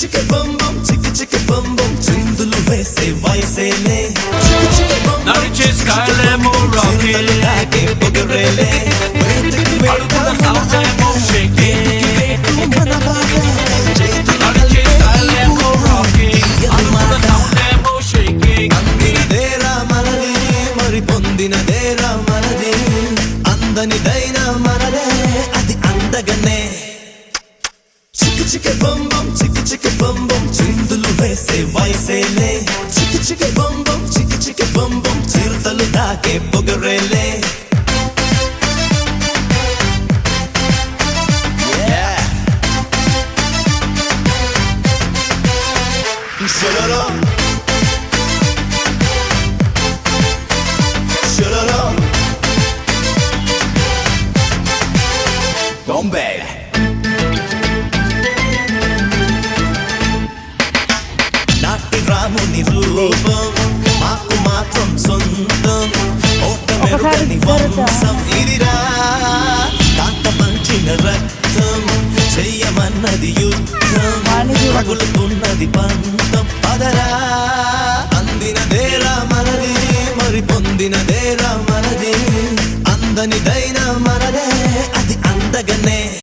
చికి బం బం చికి బం బం చిందులు వేసే వయసేలే నడిచే స్కైలేమో రాకెట్ లాగే పొగరేలే అడుగుల సౌండేమో షేకింగ్ నడిచే స్కైలేమో రాకెట్ అడుగుల సౌండేమో షేకింగ్ అందినదేరా మనది మరి పొందినదేరా మనది అందనిదైనా మనదే అది అందగనే చికి బం బం చికి బం బం చిందులు వేసే వయసేలే చికి బం బం చికి బం బం చిరుతలు దాకే పొగరేలే Shalala Shalala Bombay నాటి రాముని రూపం మాకు మాత్రం సొంతం ఓటమెరుగని వంశం ఇదిరా కాంత పంచిన రక్తం చెయ్యమన్నది యుద్ధం రగులుతున్నది పంతం పదరా అందినదేరా మనది మరి పొందినదేరా మనది అందనిదైన